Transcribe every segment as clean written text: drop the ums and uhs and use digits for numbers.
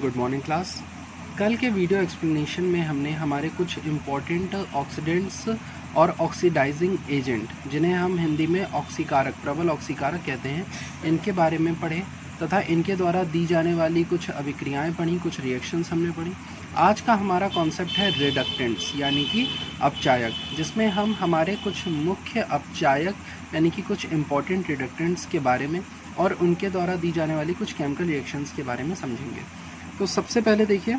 Good morning class. कल के video explanation में हमने हमारे कुछ इम्पॉर्टेंट ऑक्सीडेंट्स और ऑक्सीडाइजिंग एजेंट, जिन्हें हम हिंदी में ऑक्सीकारक, प्रबल ऑक्सीकारक कहते हैं, इनके बारे में पढ़े तथा इनके द्वारा दी जाने वाली कुछ अभिक्रियाएं पढ़ी, कुछ रिएक्शंस हमने पढ़ी। आज का हमारा कॉन्सेप्ट है रिडक्टेंट्स यानी कि अपचायक, जिसमें हम हमारे कुछ मुख्य अपचायक यानी कि कुछ इम्पॉर्टेंट रिडक्टेंट्स के बारे में और उनके द्वारा दी जाने वाली कुछ केमिकल रिएक्शंस के बारे में समझेंगे। तो सबसे पहले देखिए,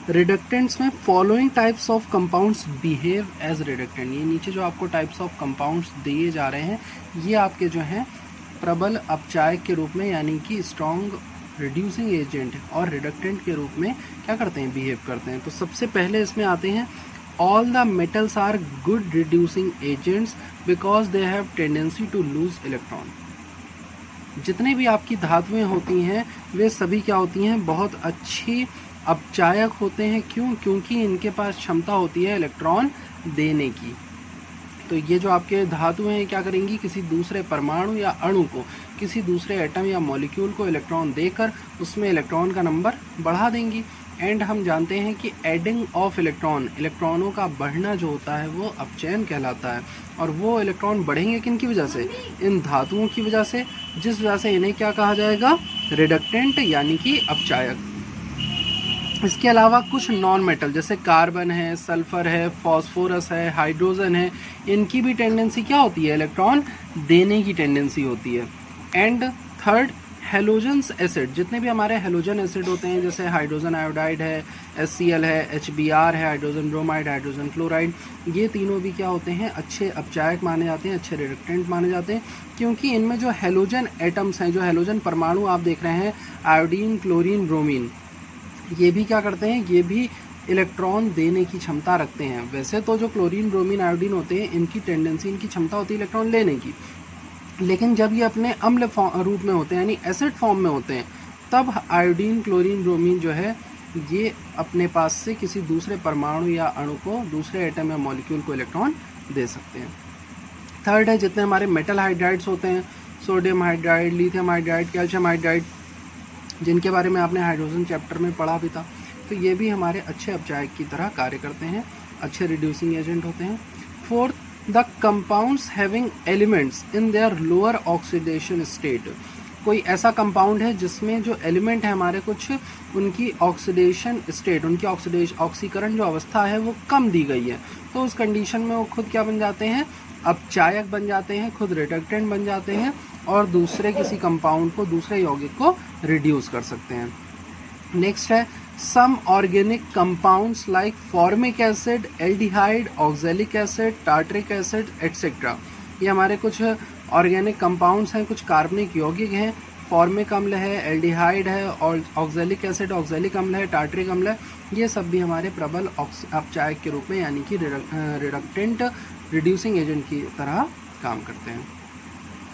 रिडक्टेंट्स में following types of compounds behave as reductant. ये नीचे जो आपको टाइप्स ऑफ कंपाउंड्स दिए जा रहे हैं, ये आपके जो हैं प्रबल अपचायक के रूप में यानी कि स्ट्रॉन्ग रिड्यूसिंग एजेंट और रिडक्टेंट के रूप में क्या करते हैं, बिहेव करते हैं। तो सबसे पहले इसमें आते हैं all the metals are good reducing agents because they have tendency to lose electron. जितने भी आपकी धातुएं होती हैं वे सभी क्या होती हैं, बहुत अच्छी अपचायक होते हैं। क्यों? क्योंकि इनके पास क्षमता होती है इलेक्ट्रॉन देने की। तो ये जो आपके धातुएं हैं क्या करेंगी, किसी दूसरे परमाणु या अणु को, किसी दूसरे एटम या मॉलिक्यूल को इलेक्ट्रॉन देकर उसमें इलेक्ट्रॉन का नंबर बढ़ा देंगी। एंड हम जानते हैं कि एडिंग ऑफ इलेक्ट्रॉन, इलेक्ट्रॉनों का बढ़ना जो होता है वो अपचयन कहलाता है। और वो इलेक्ट्रॉन बढ़ेंगे किन की वजह से, इन धातुओं की वजह से, जिस वजह से इन्हें क्या कहा जाएगा, रिडक्टेंट यानी कि अपचायक। इसके अलावा कुछ नॉन मेटल जैसे कार्बन है, सल्फर है, फॉस्फोरस है, हाइड्रोजन है, इनकी भी टेंडेंसी क्या होती है, इलेक्ट्रॉन देने की टेंडेंसी होती है। एंड थर्ड, हेलोजन्स एसिड, जितने भी हमारे हेलोजन एसिड होते हैं जैसे हाइड्रोजन आयोडाइड है, HCl है, HBr है, हाइड्रोजन ब्रोमाइड, हाइड्रोजन क्लोराइड, ये तीनों भी क्या होते हैं, अच्छे अपचायक माने जाते हैं, अच्छे रिडक्टेंट माने जाते हैं। क्योंकि इनमें जो हेलोजन एटम्स हैं, जो हेलोजन परमाणु आप देख रहे हैं, आयोडीन, क्लोरीन, ब्रोमीन, ये भी क्या करते हैं, ये भी इलेक्ट्रॉन देने की क्षमता रखते हैं। वैसे तो जो क्लोरीन, ब्रोमीन, आयोडीन होते हैं, इनकी टेंडेंसी, इनकी क्षमता होती है इलेक्ट्रॉन लेने की, लेकिन जब ये अपने अम्ल रूप में होते हैं यानी एसिड फॉर्म में होते हैं, तब आयोडीन, क्लोरीन, ब्रोमीन जो है ये अपने पास से किसी दूसरे परमाणु या अणु को, दूसरे एटम या मॉलिक्यूल को इलेक्ट्रॉन दे सकते हैं। थर्ड है, जितने हमारे मेटल हाइड्राइड्स होते हैं, sodium hydride, lithium hydride, calcium hydride, जिनके बारे में आपने हाइड्रोजन चैप्टर में पढ़ा भी था, तो ये भी हमारे अच्छे अपचायक की तरह कार्य करते हैं, अच्छे रिड्यूसिंग एजेंट होते हैं। Fourth, the compounds having elements in their lower oxidation state. कोई ऐसा कंपाउंड है जिसमें जो एलिमेंट है हमारे कुछ, उनकी ऑक्सीडेशन स्टेट, उनकी ऑक्सीकरण जो अवस्था है वो कम दी गई है, तो उस कंडीशन में वो खुद क्या बन जाते हैं, अपचायक बन जाते हैं, खुद रिडक्टेंट बन जाते हैं और दूसरे किसी कंपाउंड को, दूसरे यौगिक को रिड्यूस कर सकते हैं। नेक्स्ट है some organic compounds like formic acid, aldehyde, oxalic acid, tartaric acid etcetera. ये हमारे कुछ ऑर्गेनिक कंपाउंड्स हैं, कुछ कार्बनिक यौगिक हैं। फॉर्मिक अम्ल है, एल्डिहाइड है, और ऑक्सैलिक एसिड, ऑक्सैलिक अम्ल है, टार्टरिक अम्ल है, ये सब भी हमारे प्रबल अपचायक के रूप में यानी कि रिडक्टेंट, रिड्यूसिंग एजेंट की तरह काम करते हैं।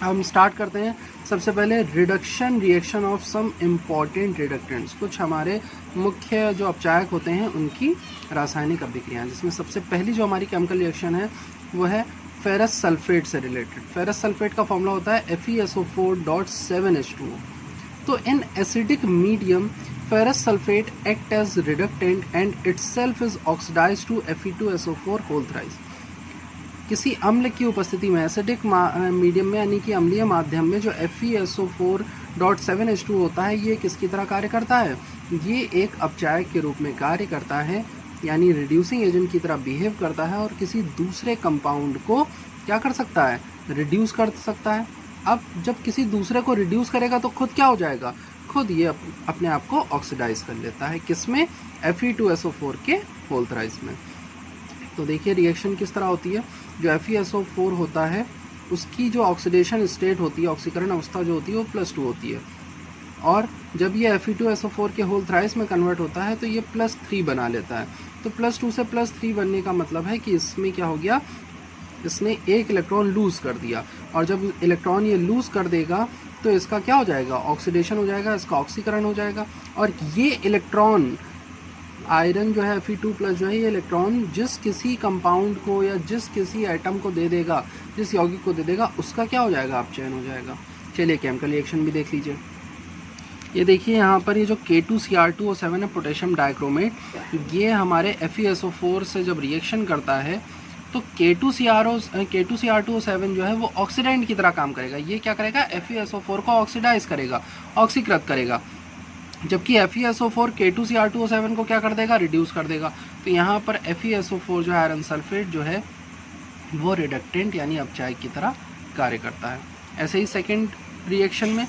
हम स्टार्ट करते हैं। सबसे पहले reduction reaction of some important reductants, कुछ हमारे मुख्य जो अपचायक होते हैं उनकी रासायनिक अभिक्रियाएं, जिसमें सबसे पहली जो हमारी केमिकल रिएक्शन है वो है फेरस सल्फेट से रिलेटेड। फेरस सल्फेट का फॉर्मूला होता है FeSO4.7H2O। तो in acidic medium ferrous sulphate act as reductant and itself is oxidised to Fe2SO4 whole thrice. किसी अम्ल की उपस्थिति में, एसिडिक मीडियम में यानी कि अम्लीय माध्यम में, जो FeSO4.7H2 होता है, ये किसकी तरह कार्य करता है, ये एक अपचायक के रूप में कार्य करता है, यानी रिड्यूसिंग एजेंट की तरह बिहेव करता है और किसी दूसरे कंपाउंड को क्या कर सकता है, रिड्यूस कर सकता है। अब जब किसी दूसरे को रिड्यूस करेगा तो खुद क्या हो जाएगा, खुद ये अपने आप को ऑक्सीडाइज कर लेता है, किसमें, Fe2SO4 के होल थ्राइस में। तो देखिए रिएक्शन किस तरह होती है। जो FeSO4 होता है उसकी जो ऑक्सीडेशन स्टेट होती है, ऑक्सीकरण अवस्था जो होती है वो +2 होती है, और जब ये Fe2SO4 के होल थ्राइस में कन्वर्ट होता है तो ये +3 बना लेता है। तो +2 से +3 बनने का मतलब है कि इसमें क्या हो गया, इसने एक इलेक्ट्रॉन लूज़ कर दिया, और जब इलेक्ट्रॉन ये लूज़ कर देगा तो इसका क्या हो जाएगा, ऑक्सीडेशन हो जाएगा, इसका ऑक्सीकरण हो जाएगा, और ये इलेक्ट्रॉन आयरन जो है Fe2+ जो है, ये इलेक्ट्रॉन जिस किसी कंपाउंड को या जिस किसी एटम को दे देगा, जिस यौगिक को दे देगा, उसका क्या हो जाएगा, अपचयन हो जाएगा। चलिए केमिकल रिएक्शन भी देख लीजिए। ये देखिए यहाँ पर ये जो K2Cr2O7 है पोटेशियम डाइक्रोमेट, ये हमारे FeSO4 से जब रिएक्शन करता है तो K2Cr2O7 जो है वो ऑक्सीडेंट की तरह काम करेगा। ये क्या करेगा, FeSO4 को ऑक्सीडाइज करेगा, ऑक्सीकृत करेगा, जबकि FeSO4 K2Cr2O7 को क्या कर देगा, रिड्यूस कर देगा। तो यहाँ पर FeSO4 जो है आयरन सल्फेट जो है वो रिडक्टेंट यानी अपचायक की तरह कार्य करता है। ऐसे ही सेकेंड रिएक्शन में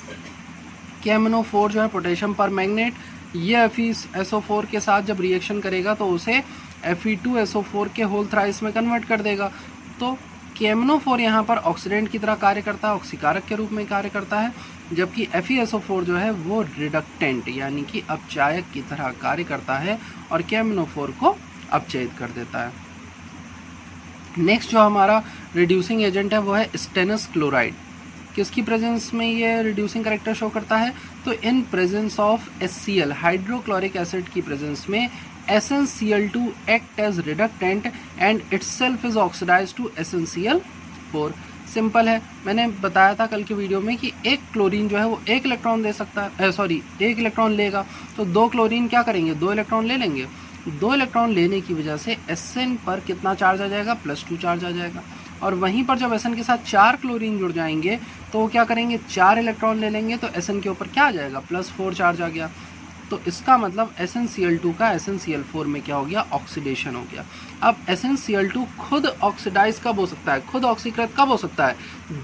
KMnO4 जो है पोटेशियम परमैंगनेट, ये FeSO4 के साथ जब रिएक्शन करेगा तो उसे Fe2SO4 के होल थ्राइस में कन्वर्ट कर देगा। तो KMnO4 यहाँ पर ऑक्सीडेंट की तरह कार्य करता है, ऑक्सीकारक के रूप में कार्य करता है, जबकि FeSO4 जो है वो रिडक्टेंट यानी कि अपचायक की तरह कार्य करता है और KMnO4 को अपचयित कर देता है। नेक्स्ट जो हमारा रिड्यूसिंग एजेंट है वो है स्टेनस क्लोराइड। किसकी प्रेजेंस में ये रिड्यूसिंग करेक्टर शो करता है, तो in presence of HCl hydrochloric acid की प्रेजेंस में SnCl2 act as reductant and itself is oxidised to SnCl4। Simple है, मैंने बताया था कल के वीडियो में कि एक क्लोरीन जो है वो एक इलेक्ट्रॉन दे सकता है, एक इलेक्ट्रॉन लेगा, तो दो क्लोरीन क्या करेंगे, दो इलेक्ट्रॉन ले लेंगे। दो इलेक्ट्रॉन लेने की वजह से Sn पर कितना चार्ज आ जाएगा, +2 चार्ज आ जाएगा। और वहीं पर जब Sn के साथ 4 क्लोरीन जुड़ जाएंगे तो वो क्या करेंगे, 4 इलेक्ट्रॉन ले लेंगे, तो Sn के ऊपर क्या आ जाएगा, +4 चार्ज आ गया। तो इसका मतलब SnCl2 का SnCl4 में क्या हो गया, ऑक्सीडेशन हो गया। अब SnCl2 खुद ऑक्सीडाइज कब हो सकता है, खुद ऑक्सीकृत कब हो सकता है,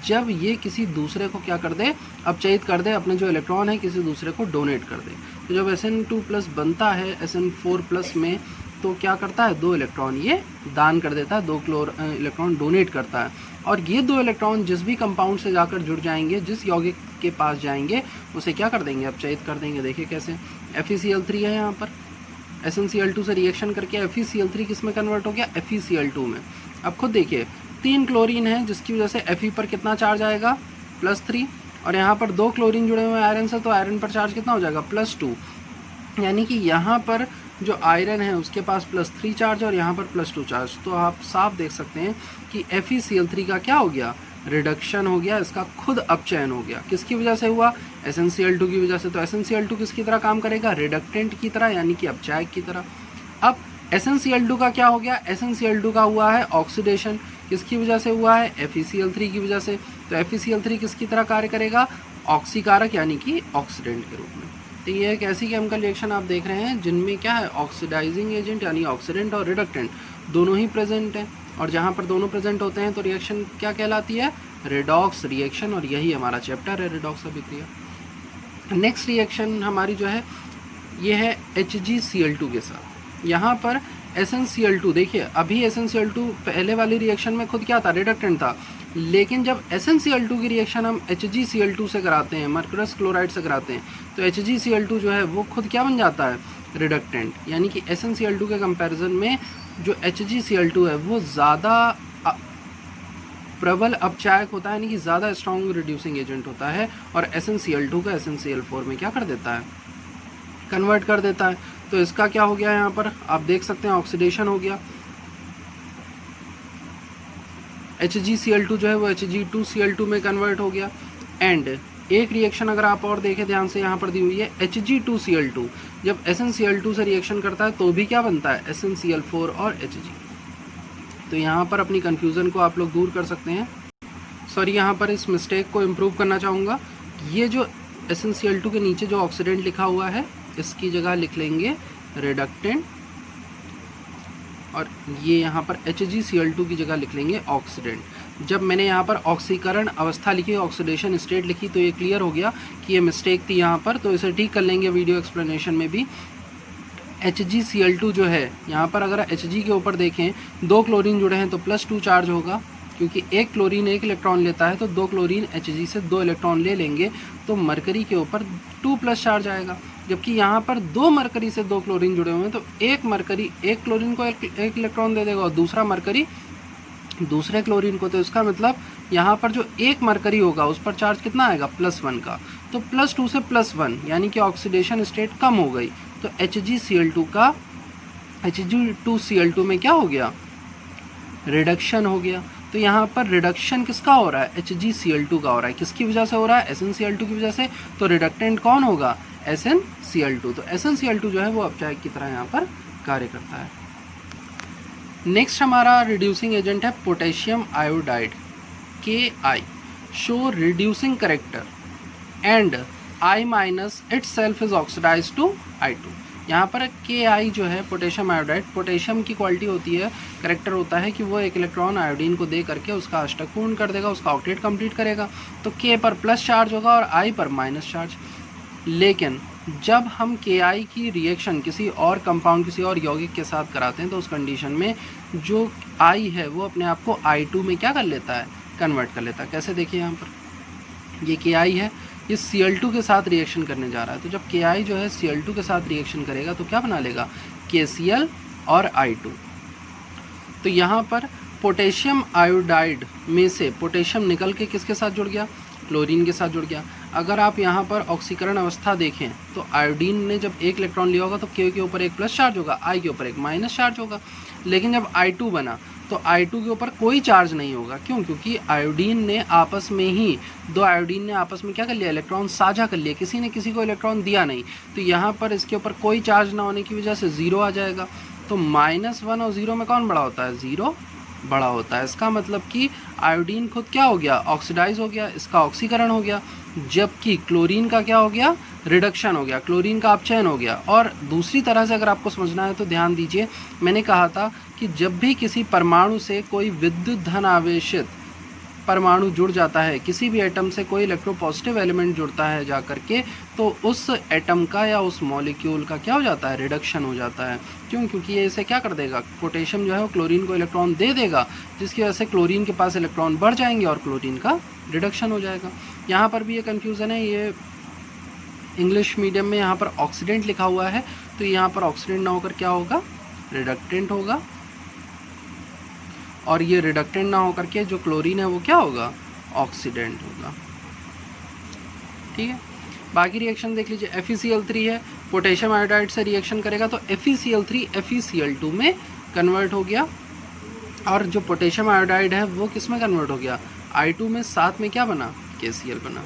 जब ये किसी दूसरे को क्या कर दे, अपचयित कर दे, अपने जो इलेक्ट्रॉन है किसी दूसरे को डोनेट कर दे। तो जब Sn2+ बनता है Sn4+ में, तो क्या करता है, 2 इलेक्ट्रॉन ये दान कर देता है, 2 इलेक्ट्रॉन डोनेट करता है। और ये 2 इलेक्ट्रॉन जिस भी कंपाउंड से जाकर जुड़ जाएंगे, जिस यौगिक के पास जाएंगे, उसे क्या कर देंगे, अपचयित कर देंगे। देखिए कैसे, FeCl3 है यहाँ पर, SnCl2 से रिएक्शन करके FeCl3 किस में कन्वर्ट हो गया, FeCl2 में। अब खुद देखिए 3 क्लोरीन है जिसकी वजह से Fe पर कितना चार्ज आएगा, +3, और यहाँ पर 2 क्लोरीन जुड़े हुए हैं आयरन से, तो आयरन पर चार्ज कितना हो जाएगा, +2। यानी कि यहाँ पर जो आयरन है उसके पास +3 चार्ज और यहाँ पर +2 चार्ज। तो आप साफ देख सकते हैं कि FeCl3 का क्या हो गया, रिडक्शन हो गया, इसका खुद अपचयन हो गया। किसकी वजह से हुआ, SnCl2 की वजह से। तो SnCl2 किसकी तरह काम करेगा, रिडक्टेंट की तरह यानी कि अपचायक की तरह। अब SnCl2 का क्या हो गया, SnCl2 का हुआ है ऑक्सीडेशन, किसकी वजह से हुआ है, FeCl3 की वजह से। तो FeCl3 किसकी तरह कार्य करेगा, ऑक्सीकारक यानी कि ऑक्सीडेंट के रूप में। तो ये एक ऐसी केमिकल रिएक्शन आप देख रहे हैं जिनमें क्या है, ऑक्सीडाइजिंग एजेंट यानी ऑक्सीडेंट और रिडक्टेंट दोनों ही प्रेजेंट हैं। और जहाँ पर दोनों प्रेजेंट होते हैं तो रिएक्शन क्या कहलाती है, रेडॉक्स रिएक्शन। और यही हमारा चैप्टर है, रेडॉक्स अभिक्रिया। नेक्स्ट रिएक्शन हमारी जो है ये है HgCl2 के साथ। यहाँ पर SnCl2, देखिए अभी SnCl2 पहले वाली रिएक्शन में खुद क्या था, रिडक्टेंट था, लेकिन जब SnCl2 की रिएक्शन हम HgCl2 से कराते हैं, मर्करस क्लोराइड से कराते हैं, तो HgCl2 जो है वो खुद क्या बन जाता है, रिडक्टेंट। यानी कि SnCl2 के कंपैरिजन में जो HgCl2 है वो ज़्यादा प्रबल अपचायक होता है, यानी कि ज़्यादा स्ट्रॉन्ग रिड्यूसिंग एजेंट होता है, और SnCl2 का SnCl4 में क्या कर देता है, कन्वर्ट कर देता है। तो इसका क्या हो गया, यहाँ पर आप देख सकते हैं ऑक्सीडेशन हो गया। HgCl2 जो है वो Hg2Cl2 में कन्वर्ट हो गया। एंड एक रिएक्शन अगर आप और देखें ध्यान से, यहाँ पर दी हुई है Hg2Cl2, जब SnCl2 से रिएक्शन करता है तो भी क्या बनता है, SnCl4 और Hg। तो यहाँ पर अपनी कन्फ्यूज़न को आप लोग दूर कर सकते हैं। सॉरी, यहाँ पर इस मिस्टेक को इम्प्रूव करना चाहूँगा। ये जो SnCl2 के नीचे जो ऑक्सीडेंट लिखा हुआ है, इसकी जगह लिख लेंगे रिडक्टेंट, और ये यहाँ पर HgCl2 की जगह लिख लेंगे ऑक्सीडेंट। जब मैंने यहाँ पर ऑक्सीकरण अवस्था लिखी, ऑक्सीडेशन स्टेट लिखी, तो ये क्लियर हो गया कि ये मिस्टेक थी यहाँ पर, तो इसे ठीक कर लेंगे वीडियो एक्सप्लेनेशन में भी। HgCl2 जो है यहाँ पर अगर Hg के ऊपर देखें, 2 क्लोरीन जुड़े हैं तो +2 चार्ज होगा, क्योंकि एक क्लोरीन 1 इलेक्ट्रॉन लेता है, तो 2 क्लोरीन Hg से 2 इलेक्ट्रॉन ले लेंगे, तो मरकरी के ऊपर 2+ चार्ज आएगा। जबकि यहाँ पर 2 मरकरी से 2 क्लोरीन जुड़े हुए हैं, तो एक मरकरी एक क्लोरीन को एक इलेक्ट्रॉन दे देगा और दूसरा मरकरी दूसरे क्लोरीन को। तो इसका मतलब यहाँ पर जो एक मरकरी होगा उस पर चार्ज कितना आएगा, +1 का। तो +2 से +1 यानी कि ऑक्सीडेशन स्टेट कम हो गई। तो Hg2 में क्या हो गया, रिडक्शन हो गया। तो यहाँ पर रिडक्शन किसका हो रहा है, HgCl2 का हो रहा है। किसकी वजह से हो रहा है, SnCl2 की वजह से। तो रिडक्टेंट कौन होगा, SnCl2। तो SnCl2 जो है वो अपचायक की तरह यहाँ पर कार्य करता है। नेक्स्ट हमारा रिड्यूसिंग एजेंट है potassium iodide Ki, show reducing character and I- itself is oxidise to I2। यहाँ पर Ki जो है पोटेशियम आयोडाइड, पोटेशियम की क्वालिटी होती है, करेक्टर होता है कि वो एक इलेक्ट्रॉन आयोडीन को दे करके उसका अष्टक पूर्ण कर देगा, उसका ऑक्टेट कंप्लीट करेगा। तो K पर प्लस चार्ज होगा और I पर माइनस चार्ज। लेकिन जब हम Ki की रिएक्शन किसी और कंपाउंड, किसी और यौगिक के साथ कराते हैं तो उस कंडीशन में जो I है वो अपने आप को I2 में क्या कर लेता है, कन्वर्ट कर लेता है। कैसे देखिए, यहाँ पर ये Ki है, ये Cl2 के साथ रिएक्शन करने जा रहा है। तो जब Ki जो है Cl2 के साथ रिएक्शन करेगा तो क्या बना लेगा, KCl और I2। तो यहाँ पर पोटेशियम आयोडाइड में से पोटेशियम निकल के किसके साथ जुड़ गया, क्लोरीन के साथ जुड़ गया। अगर आप यहाँ पर ऑक्सीकरण अवस्था देखें तो आयोडीन ने जब एक इलेक्ट्रॉन लिया होगा तो K के ऊपर एक प्लस चार्ज होगा, I के ऊपर एक माइनस चार्ज होगा। लेकिन जब I2 बना तो I2 के ऊपर कोई चार्ज नहीं होगा। क्यों? क्योंकि आयोडीन ने आपस में ही, दो आयोडीन ने आपस में क्या कर लिया, इलेक्ट्रॉन साझा कर लिया, किसी ने किसी को इलेक्ट्रॉन दिया नहीं। तो यहाँ पर इसके ऊपर कोई चार्ज ना होने की वजह से ज़ीरो आ जाएगा। तो -1 और ज़ीरो में कौन बड़ा होता है, ज़ीरो बड़ा होता है। इसका मतलब कि आयोडीन खुद क्या हो गया, ऑक्सीडाइज हो गया, इसका ऑक्सीकरण हो गया, जबकि क्लोरीन का क्या हो गया, रिडक्शन हो गया, क्लोरीन का अपचयन हो गया। और दूसरी तरह से अगर आपको समझना है तो ध्यान दीजिए, मैंने कहा था कि जब भी किसी परमाणु से कोई विद्युत धन आवेशित परमाणु जुड़ जाता है, किसी भी एटम से कोई इलेक्ट्रोपॉजिटिव एलिमेंट जुड़ता है जा करके, तो उस एटम का या उस मॉलिक्यूल का क्या हो जाता है, रिडक्शन हो जाता है। क्यों? क्योंकि ये इसे क्या कर देगा, पोटेशियम जो है वो क्लोरीन को इलेक्ट्रॉन दे देगा, जिसकी वजह से क्लोरीन के पास इलेक्ट्रॉन बढ़ जाएंगे और क्लोरीन का रिडक्शन हो जाएगा। यहाँ पर भी ये कन्फ्यूज़न है, ये इंग्लिश मीडियम में यहाँ पर ऑक्सीडेंट लिखा हुआ है, तो यहाँ पर ऑक्सीडेंट ना होकर क्या होगा, रिडक्टेंट होगा। और ये रिडक्टेंट ना होकर के जो क्लोरीन है वो क्या होगा, ऑक्सीडेंट होगा। ठीक है, बाकी रिएक्शन देख लीजिए। FeCl3 है, पोटेशियम आयोडाइड से रिएक्शन करेगा तो FeCl3 FeCl2 में कन्वर्ट हो गया, और जो पोटेशियम आयोडाइड है वो किस में कन्वर्ट हो गया, I2 में, साथ में क्या बना, KCl बना।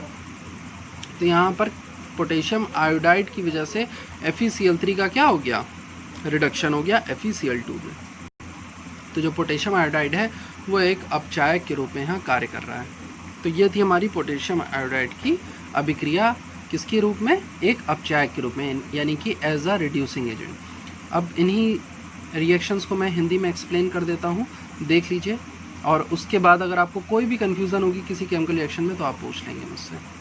तो यहाँ पर पोटेशियम आयोडाइड की वजह से FeCl3 का क्या हो गया, रिडक्शन हो गया FeCl2 में। तो जो पोटेशियम आयोडाइड है वो एक अपचायक के रूप में यहाँ कार्य कर रहा है। तो ये थी हमारी पोटेशियम आयोडाइड की अभिक्रिया, किसके रूप में, एक अपचायक के रूप में, यानी कि एज अ रिड्यूसिंग एजेंट। अब इन्हीं रिएक्शंस को मैं हिंदी में एक्सप्लेन कर देता हूँ, देख लीजिए, और उसके बाद अगर आपको कोई भी कन्फ्यूज़न होगी किसी केमिकल रिएक्शन में तो आप पूछ लेंगे मुझसे।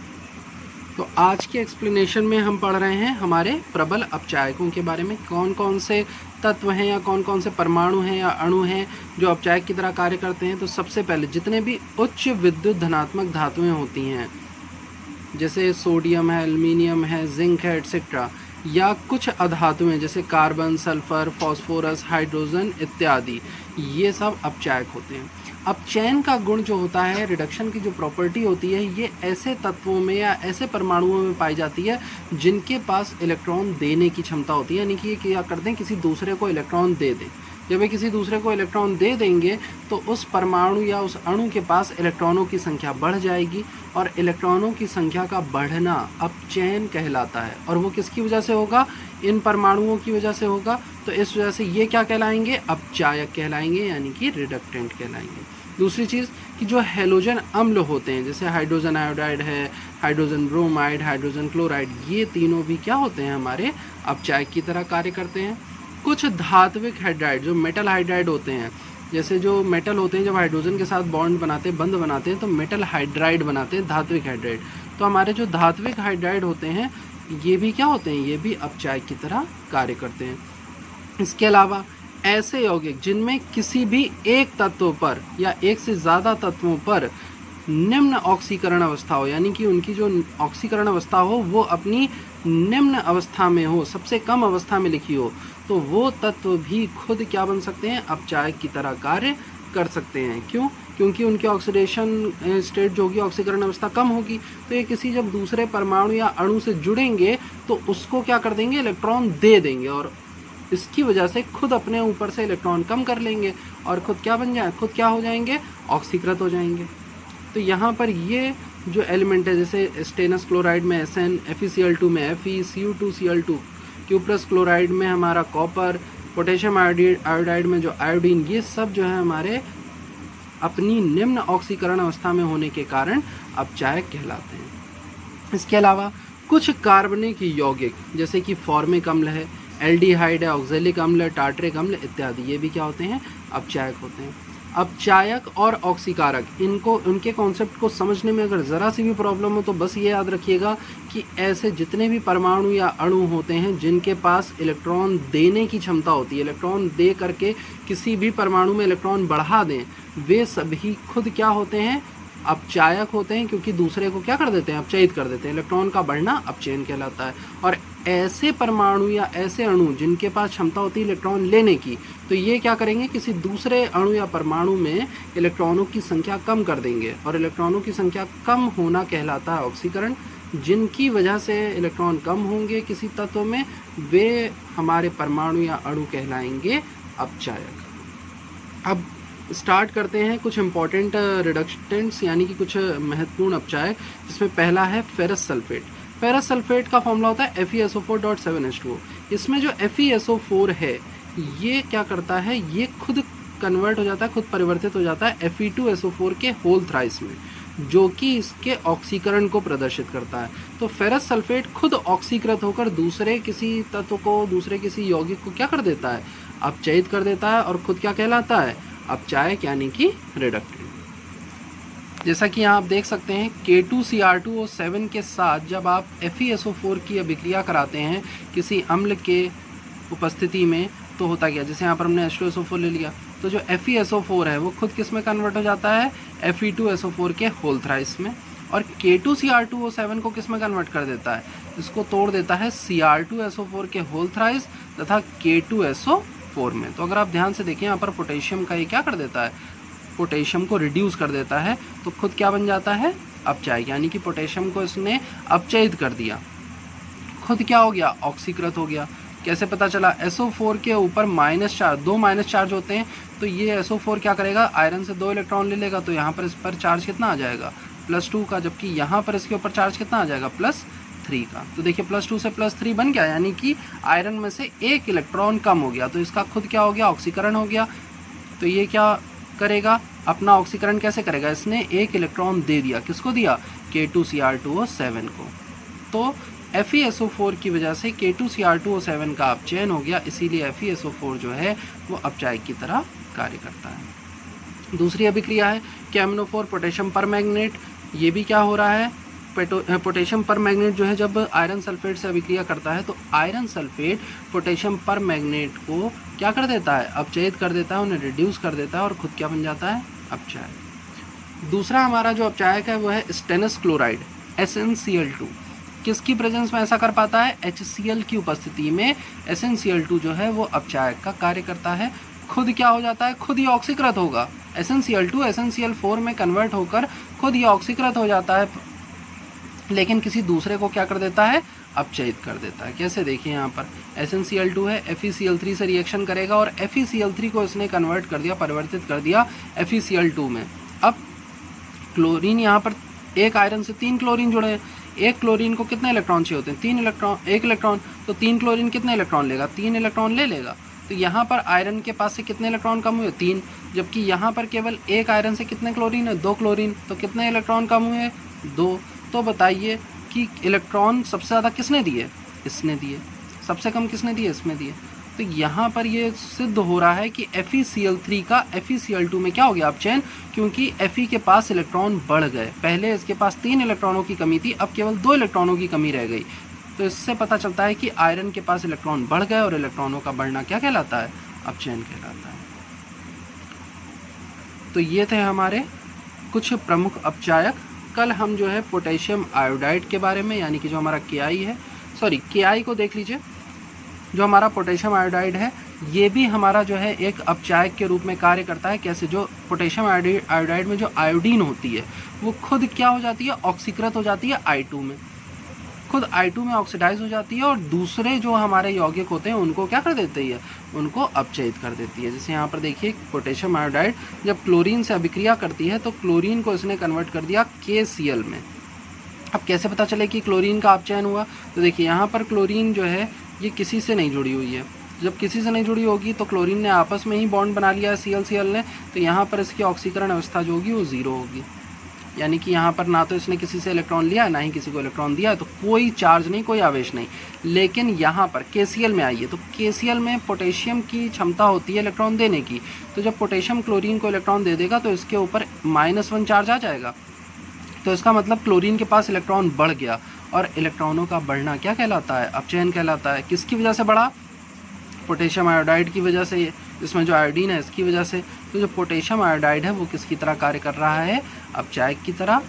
तो आज के एक्सप्लेनेशन में हम पढ़ रहे हैं हमारे प्रबल अपचायकों के बारे में, कौन कौन से तत्व हैं या कौन कौन से परमाणु हैं या अणु हैं जो अपचायक की तरह कार्य करते हैं। तो सबसे पहले जितने भी उच्च विद्युत धनात्मक धातुएं होती हैं, जैसे सोडियम है, एल्युमिनियम है, जिंक है, एट्सेट्रा, या कुछ अधातुएं जैसे कार्बन, सल्फर, फास्फोरस, हाइड्रोजन इत्यादि, ये सब अपचायक होते हैं। अपचयन का गुण जो होता है, रिडक्शन की जो प्रॉपर्टी होती है, ये ऐसे तत्वों में या ऐसे परमाणुओं में पाई जाती है जिनके पास इलेक्ट्रॉन देने की क्षमता होती है, यानी कि ये क्या करते हैं, किसी दूसरे को इलेक्ट्रॉन दे दें। जब ये किसी दूसरे को इलेक्ट्रॉन दे देंगे तो उस परमाणु या उस अणु के पास इलेक्ट्रॉनों की संख्या बढ़ जाएगी, और इलेक्ट्रॉनों की संख्या का बढ़ना अपचयन कहलाता है। और वो किसकी वजह से होगा, इन परमाणुओं की वजह से होगा। तो इस वजह से ये क्या कहलाएंगे, अपचायक कहलाएंगे, यानी कि रिडक्टेंट कहलाएंगे। दूसरी चीज़ कि जो हैलोजन अम्ल होते हैं, जैसे हाइड्रोजन आयोडाइड है, हाइड्रोजन ब्रोमाइड, हाइड्रोजन क्लोराइड, ये तीनों भी क्या होते हैं, हमारे अपचायक की तरह कार्य करते हैं। कुछ धात्विक हाइड्राइड, जो मेटल हाइड्राइड होते हैं, जैसे जो मेटल होते हैं जब हाइड्रोजन के साथ बॉन्ड बनाते हैं, बंध बनाते हैं, तो मेटल हाइड्राइड बनाते हैं, धात्विक हाइड्राइड। तो हमारे जो धात्विक हाइड्राइड होते हैं ये भी क्या होते हैं, ये भी अपचायक की तरह कार्य करते हैं। इसके अलावा ऐसे यौगिक जिनमें किसी भी एक तत्व पर या एक से ज़्यादा तत्वों पर निम्न ऑक्सीकरण अवस्था हो, यानी कि उनकी जो ऑक्सीकरण अवस्था हो वो अपनी निम्न अवस्था में हो, सबसे कम अवस्था में लिखी हो, तो वो तत्व भी खुद क्या बन सकते हैं, अपचायक की तरह कार्य कर सकते हैं। क्यों? क्योंकि उनकी ऑक्सीडेशन स्टेट जो होगी, ऑक्सीकरण अवस्था कम होगी, तो ये किसी जब दूसरे परमाणु या अणु से जुड़ेंगे तो उसको क्या कर देंगे, इलेक्ट्रॉन दे देंगे, और इसकी वजह से खुद अपने ऊपर से इलेक्ट्रॉन कम कर लेंगे और खुद क्या बन जाए, खुद क्या हो जाएंगे, ऑक्सीकृत हो जाएंगे। तो यहाँ पर ये जो एलिमेंट है, जैसे स्टेनस क्लोराइड में Sn, FeCl2 में Fe, Cu2Cl2, क्यूप्रस क्लोराइड में हमारा कॉपर, पोटेशियम आयोडाइड में जो आयोडीन, ये सब जो है हमारे अपनी निम्न ऑक्सीकरण अवस्था में होने के कारण अपचायक कहलाते हैं। इसके अलावा कुछ कार्बनिक यौगिक जैसे कि फॉर्मिक अम्ल है, एल्डिहाइड है, ऑक्जेलिक अम्ल है, टार्टरिक अम्ल इत्यादि, ये भी क्या होते हैं? अपचायक होते हैं। अपचायक और ऑक्सीकारक, इनको उनके कॉन्सेप्ट को समझने में अगर ज़रा सी भी प्रॉब्लम हो तो बस ये याद रखिएगा कि ऐसे जितने भी परमाणु या अणु होते हैं जिनके पास इलेक्ट्रॉन देने की क्षमता होती है, इलेक्ट्रॉन दे करके किसी भी परमाणु में इलेक्ट्रॉन बढ़ा दें, वे सभी खुद क्या होते हैं? अपचायक होते हैं, क्योंकि दूसरे को क्या कर देते हैं? अपचयित कर देते हैं। इलेक्ट्रॉन का बढ़ना अपचयन कहलाता है। और ऐसे परमाणु या ऐसे अणु जिनके पास क्षमता होती है इलेक्ट्रॉन लेने की, तो ये क्या करेंगे? किसी दूसरे अणु या परमाणु में इलेक्ट्रॉनों की संख्या कम कर देंगे, और इलेक्ट्रॉनों की संख्या कम होना कहलाता है ऑक्सीकरण। जिनकी वजह से इलेक्ट्रॉन कम होंगे किसी तत्व में, वे हमारे परमाणु या अणु कहलाएंगे अपचायक। अब स्टार्ट करते हैं कुछ इंपॉर्टेंट रिडक्टेंट्स, यानी कि कुछ महत्वपूर्ण अपचायक, जिसमें पहला है फेरस सल्फेट। फेरस सल्फेट का फॉर्मूला होता है FeSO4.7H2O। इसमें जो FeSO4 है ये क्या करता है? ये खुद कन्वर्ट हो जाता है, खुद परिवर्तित हो जाता है Fe2SO4 के होल थ्राइस में, जो कि इसके ऑक्सीकरण को प्रदर्शित करता है। तो फेरस सल्फेट खुद ऑक्सीकृत होकर दूसरे किसी तत्व को, दूसरे किसी यौगिक को क्या कर देता है? अपचयित कर देता है, और खुद क्या कहलाता है? अपचायक, यानी कि रिडक्टेंट। जैसा कि यहाँ आप देख सकते हैं K2Cr2O7 के साथ जब आप FeSO4 की अभिक्रिया कराते हैं किसी अम्ल के उपस्थिति में, तो होता क्या? जैसे यहाँ पर हमने H2SO4 ले लिया, तो जो FeSO4 है वो खुद किस में कन्वर्ट हो जाता है? Fe2SO4 के होल थ्राइस में। और K2Cr2O7 को किस में कन्वर्ट कर देता है? इसको तोड़ देता है Cr2SO4 के होल थ्राइस तथा K2SO4 में। तो अगर आप ध्यान से देखें, यहाँ पर पोटेशियम का ये क्या कर देता है? पोटेशियम को रिड्यूस कर देता है, तो खुद क्या बन जाता है? अपचायक, यानी कि पोटेशियम को इसने अपचयित कर दिया, खुद क्या हो गया? ऑक्सीकृत हो गया। कैसे पता चला? SO4 के ऊपर दो माइनस चार्ज होते हैं, तो ये SO4 क्या करेगा? आयरन से 2 इलेक्ट्रॉन ले लेगा, तो यहाँ पर इस पर चार्ज कितना आ जाएगा? +2 का, जबकि यहाँ पर इसके ऊपर चार्ज कितना आ जाएगा? +3 का। तो देखिए +2 से +3 बन गया, यानी कि आयरन में से 1 इलेक्ट्रॉन कम हो गया, तो इसका खुद क्या हो गया? ऑक्सीकरण हो गया। तो ये क्या करेगा? अपना ऑक्सीकरण कैसे करेगा? इसने 1 इलेक्ट्रॉन दे दिया, किसको दिया? K2Cr2O7 को। तो FeSO4 की वजह से K2Cr2O7 का अपचयन हो गया, इसीलिए FeSO4 जो है वो अपचायक की तरह कार्य करता है। दूसरी अभिक्रिया है KMnO4 पोटेशियम परमैंगनेट। ये भी क्या हो रहा है? पोटेशियम परमैंगनेट जो है जब आयरन सल्फेट से अभिक्रिया करता है, तो आयरन सल्फेट पोटेशियम परमैंगनेट को क्या कर देता है? अपचयित कर देता है, उन्हें रिड्यूस कर देता है, और खुद क्या बन जाता है? अपचायक। दूसरा हमारा जो अपचायक है वो है स्टेनस क्लोराइड, SnCl2। किसकी प्रेजेंस में ऐसा कर पाता है? HCl की उपस्थिति में SnCl2 जो है वो अपचायक का कार्य करता है। खुद क्या हो जाता है? खुद ही ऑक्सीकृत होगा। SnCl2 SnCl4 में कन्वर्ट होकर खुद ही ऑक्सीकृत हो जाता है, लेकिन किसी दूसरे को क्या कर देता है? अपचयित कर देता है। कैसे? देखिए यहाँ पर SnCl2 है, FeCl3 से रिएक्शन करेगा, और FeCl3 को इसने कन्वर्ट कर दिया, परिवर्तित कर दिया FeCl2 में। अब क्लोरीन, यहाँ पर एक आयरन से 3 क्लोरीन जुड़े हैं। एक क्लोरीन को कितने इलेक्ट्रॉन चाहिए होते हैं? 3 इलेक्ट्रॉन, 1 इलेक्ट्रॉन, तो 3 क्लोरीन कितने इलेक्ट्रॉन लेगा? 3 इलेक्ट्रॉन ले लेगा। तो यहाँ पर आयरन के पास से कितने इलेक्ट्रॉन कम हुए? 3, जबकि यहाँ पर केवल एक आयरन से कितने क्लोरीन है? 2 क्लोरीन, तो कितने इलेक्ट्रॉन कम हुए? 2। तो बताइए कि इलेक्ट्रॉन सबसे ज़्यादा किसने दिए? इसने दिए। सबसे कम किसने दिए? इसमें दिए। तो यहाँ पर ये सिद्ध हो रहा है कि FeCl3 का FeCl2 में क्या हो गया? अपचयन, क्योंकि Fe के पास इलेक्ट्रॉन बढ़ गए। पहले इसके पास 3 इलेक्ट्रॉनों की कमी थी, अब केवल 2 इलेक्ट्रॉनों की कमी रह गई। तो इससे पता चलता है कि आयरन के पास इलेक्ट्रॉन बढ़ गए, और इलेक्ट्रॉनों का बढ़ना क्या कहलाता है? अपचयन कहलाता है। तो ये थे हमारे कुछ प्रमुख अपचायक। कल हम जो है पोटेशियम आयोडाइड के बारे में, यानी कि जो हमारा Ki को देख लीजिए। जो हमारा पोटेशियम आयोडाइड है, ये भी हमारा जो है एक अपचायक के रूप में कार्य करता है। कैसे? जो पोटेशियम आयोडाइड में जो आयोडीन होती है वो खुद क्या हो जाती है? ऑक्सीकृत हो जाती है I2 में, खुद I2 में ऑक्सीडाइज हो जाती है, और दूसरे जो हमारे यौगिक होते हैं उनको क्या कर देती है? उनको अपचयित कर देती है। जैसे यहाँ पर देखिए पोटेशियम आयोडाइड जब क्लोरीन से अभिक्रिया करती है, तो क्लोरीन को इसने कन्वर्ट कर दिया KCl में, अब कैसे पता चले कि क्लोरीन का अपचयन हुआ? तो देखिए यहाँ पर क्लोरीन जो है ये किसी से नहीं जुड़ी हुई है। जब किसी से नहीं जुड़ी होगी तो क्लोरीन ने आपस में ही बॉन्ड बना लिया है Cl ने, तो यहाँ पर इसकी ऑक्सीकरण अवस्था जो होगी वो 0 होगी। यानी कि यहाँ पर ना तो इसने किसी से इलेक्ट्रॉन लिया ना ही किसी को इलेक्ट्रॉन दिया, तो कोई चार्ज नहीं, कोई आवेश नहीं। लेकिन यहाँ पर KCl में आइए, तो KCl में पोटेशियम की क्षमता होती है इलेक्ट्रॉन देने की। तो जब पोटेशियम क्लोरीन को इलेक्ट्रॉन दे देगा तो इसके ऊपर -1 चार्ज आ जाएगा। तो इसका मतलब क्लोरीन के पास इलेक्ट्रॉन बढ़ गया, और इलेक्ट्रॉनों का बढ़ना क्या कहलाता है? अपचयन कहलाता है। किसकी वजह से बढ़ा? पोटेशियम आयोडाइड की वजह से, इसमें जो आयोडीन है इसकी वजह से। तो जो पोटेशियम आयोडाइड है वो किसकी तरह कार्य कर रहा है? अपचायक की तरह,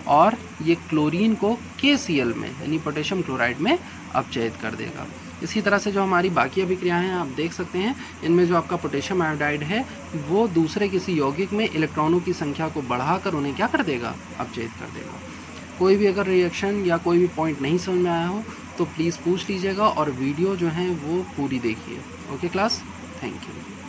और ये क्लोरीन को KCl में यानी पोटेशियम क्लोराइड में अपचयित कर देगा। इसी तरह से जो हमारी बाकी अभिक्रियाएं हैं आप देख सकते हैं, इनमें जो आपका पोटेशियम आयोडाइड है वो दूसरे किसी यौगिक में इलेक्ट्रॉनों की संख्या को बढ़ाकर उन्हें क्या कर देगा? अपचयित कर देगा। कोई भी अगर रिएक्शन या कोई भी पॉइंट नहीं समझ में आया हो तो प्लीज़ पूछ लीजिएगा, और वीडियो जो है वो पूरी देखिए। Okay class, thank you.